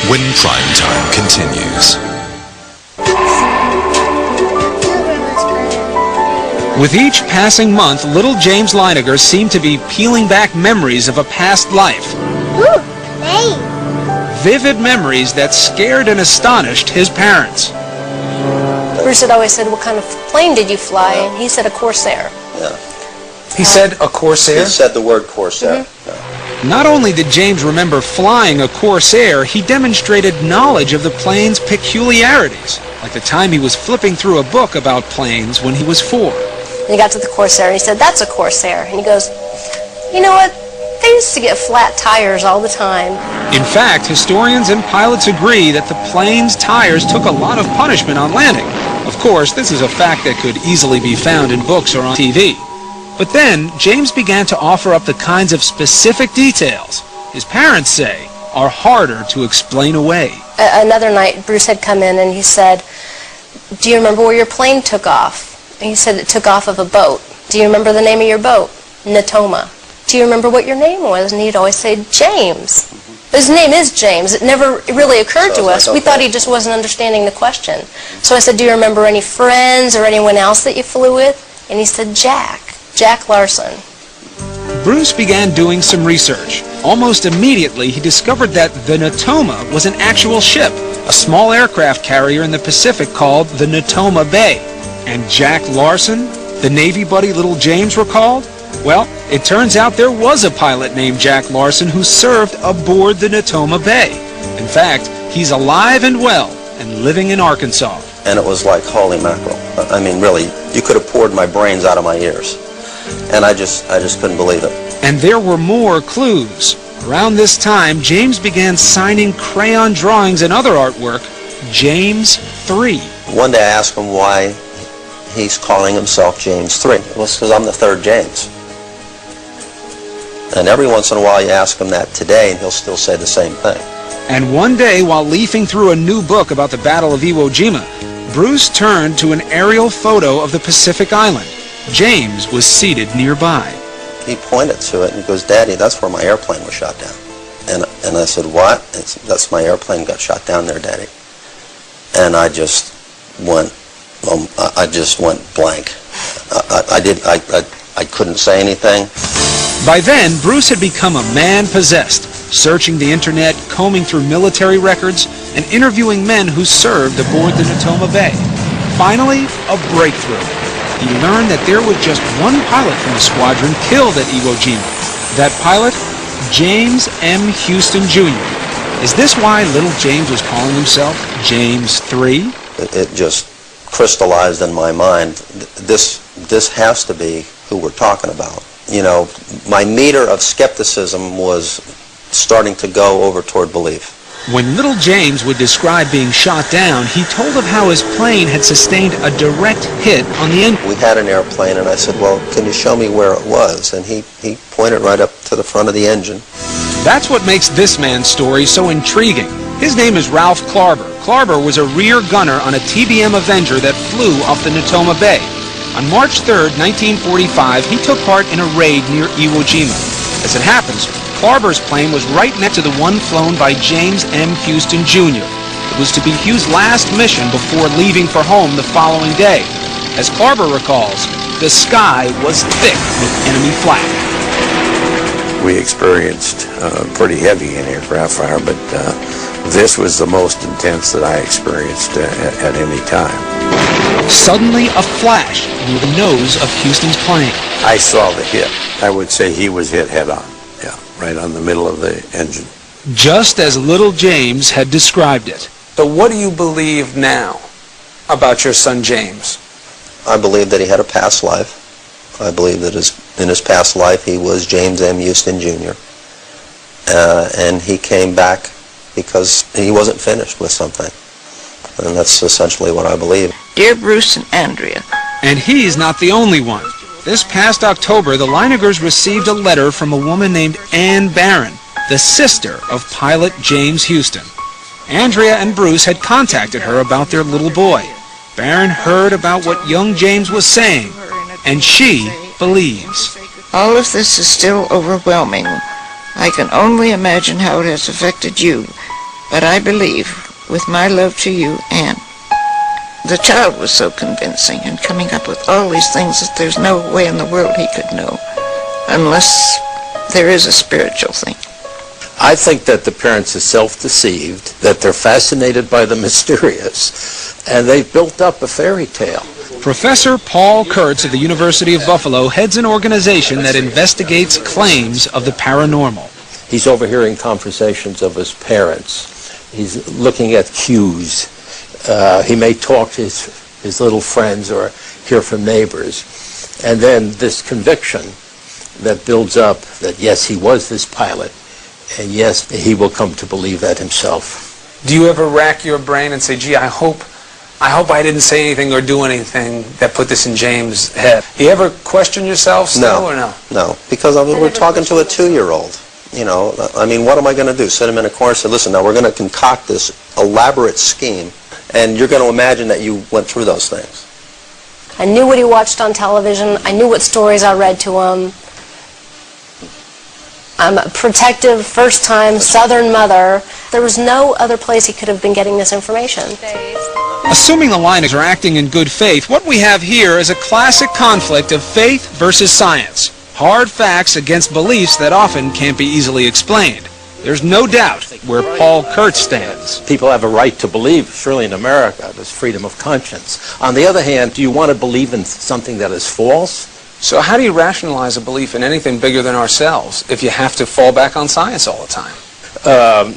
when Prime Time continues. With each passing month, little James Leiniger seemed to be peeling back memories of a past life. Ooh, hey. Vivid memories that scared and astonished his parents. Bruce had always said, "What kind of plane did you fly?" And he said, "A Corsair." Yeah. He said a Corsair? He said the word Corsair. Mm-hmm. Not only did James remember flying a Corsair, he demonstrated knowledge of the plane's peculiarities, like the time he was flipping through a book about planes when he was 4. And he got to the Corsair and he said, "That's a Corsair." And he goes, "You know what? They used to get flat tires all the time." In fact, historians and pilots agree that the plane's tires took a lot of punishment on landing. Of course, this is a fact that could easily be found in books or on TV. But then, James began to offer up the kinds of specific details his parents say are harder to explain away. Another night, Bruce had come in and he said, "Do you remember where your plane took off?" And he said, "It took off of a boat." "Do you remember the name of your boat?" "Natoma." "Do you remember what your name was?" And he'd always say, "James." His name is James. It never really occurred to us. We thought he just wasn't understanding the question. So I said, "Do you remember any friends or anyone else that you flew with?" And he said, Jack Larson. Bruce began doing some research. Almost immediately, he discovered that the Natoma was an actual ship, a small aircraft carrier in the Pacific called the Natoma Bay. And Jack Larson, the Navy buddy little James recalled? Well, it turns out there was a pilot named Jack Larson who served aboard the Natoma Bay. In fact, he's alive and well and living in Arkansas. And it was like, holy mackerel. I mean, really, you could have poured my brains out of my ears. And I just couldn't believe it. And there were more clues. Around this time, James began signing crayon drawings and other artwork, James 3. One day I asked him why he's calling himself James 3. It was because I'm the third James. And every once in a while you ask him that today, and he'll still say the same thing. And one day, while leafing through a new book about the Battle of Iwo Jima, Bruce turned to an aerial photo of the Pacific Island. James was seated nearby. He pointed to it and he goes, "Daddy, that's where my airplane was shot down." And I said, "What?" "That's my airplane got shot down there, Daddy." And I just went blank. I couldn't say anything. By then, Bruce had become a man possessed, searching the internet, combing through military records, and interviewing men who served aboard the Natoma Bay. Finally, a breakthrough. He learned that there was just one pilot from the squadron killed at Iwo Jima. That pilot, James M. Houston, Jr. Is this why little James was calling himself James 3? It just crystallized in my mind. This has to be who we're talking about. You know, my meter of skepticism was starting to go over toward belief. When little James would describe being shot down, he told of how his plane had sustained a direct hit on the engine. We had an airplane, and I said, "Well, can you show me where it was?" And he pointed right up to the front of the engine. That's what makes this man's story so intriguing. His name is Ralph Clarber. Clarber was a rear gunner on a TBM Avenger that flew off the Natoma Bay. On March 3rd, 1945, he took part in a raid near Iwo Jima. As it happens, Clarber's plane was right next to the one flown by James M. Houston, Jr. It was to be Hugh's last mission before leaving for home the following day. As Clarber recalls, the sky was thick with enemy flak. We experienced pretty heavy aircraft fire, but this was the most intense that I experienced at any time. Suddenly, a flash near the nose of Houston's plane. I saw the hit. I would say he was hit head-on, yeah, right on the middle of the engine. Just as little James had described it. So what do you believe now about your son James? I believe that he had a past life. I believe that in his past life he was James M. Houston, Jr. And he came back because he wasn't finished with something. And that's essentially what I believe. Dear Bruce and Andrea. And he's not the only one. This past October, the Leinigers received a letter from a woman named Ann Barron, the sister of pilot James Houston. Andrea and Bruce had contacted her about their little boy. Barron heard about what young James was saying, and she believes. All of this is still overwhelming. I can only imagine how it has affected you. But I believe, with my love to you, Anne, the child was so convincing and coming up with all these things that there's no way in the world he could know unless there is a spiritual thing. I think that the parents are self-deceived, that they're fascinated by the mysterious, and they've built up a fairy tale. Professor Paul Kurtz of the University of Buffalo heads an organization that investigates claims of the paranormal. He's overhearing conversations of his parents. He's looking at cues. He may talk to his little friends or hear from neighbors. And then this conviction that builds up that, yes, he was this pilot, and yes, he will come to believe that himself. Do you ever rack your brain and say, gee, I hope I didn't say anything or do anything that put this in James' head? Do you ever question yourself still or no? No, because we're talking to a 2-year-old. You know, I mean, what am I going to do? Sit him in a corner and say, listen, now we're going to concoct this elaborate scheme, and you're going to imagine that you went through those things. I knew what he watched on television. I knew what stories I read to him. I'm a protective, first-time Southern mother. There was no other place he could have been getting this information. Assuming the liners are acting in good faith, what we have here is a classic conflict of faith versus science. Hard facts against beliefs that often can't be easily explained. There's no doubt where Paul Kurtz stands. People have a right to believe, surely in America, there's freedom of conscience. On the other hand, do you want to believe in something that is false? So how do you rationalize a belief in anything bigger than ourselves if you have to fall back on science all the time?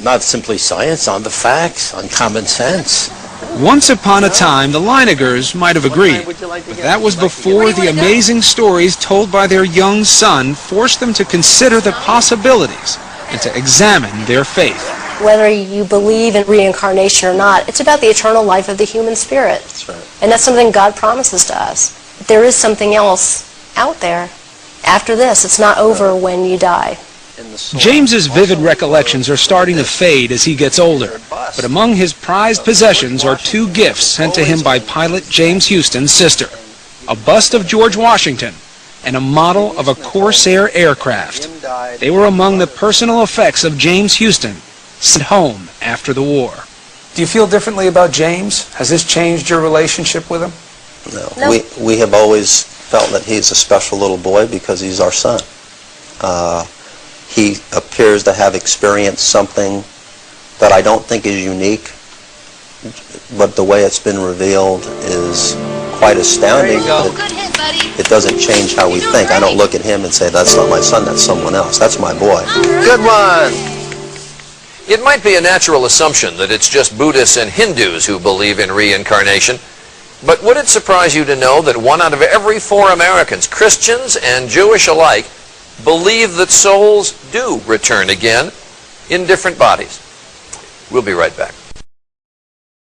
Not simply science, on the facts, on common sense. Once upon a time, the Leinigers might have agreed, but that was before the amazing stories told by their young son forced them to consider the possibilities and to examine their faith. Whether you believe in reincarnation or not, it's about the eternal life of the human spirit. That's right. And that's something God promises to us. There is something else out there after this. It's not over when you die. James's vivid recollections are starting to fade as he gets older, but among his prized possessions are 2 gifts sent to him by pilot James Houston's sister, a bust of George Washington and a model of a Corsair aircraft. They were among the personal effects of James Houston, sent home after the war. Do you feel differently about James? Has this changed your relationship with him? No. We have always felt that he's a special little boy because he's our son. He appears to have experienced something that I don't think is unique, but the way it's been revealed is quite astounding. It doesn't change how we think. I don't look at him and say, that's not my son, that's someone else. That's my boy. Good one! It might be a natural assumption that it's just Buddhists and Hindus who believe in reincarnation, but would it surprise you to know that 1 out of every 4 Americans, Christians and Jewish alike, believe that souls do return again in different bodies? We'll be right back.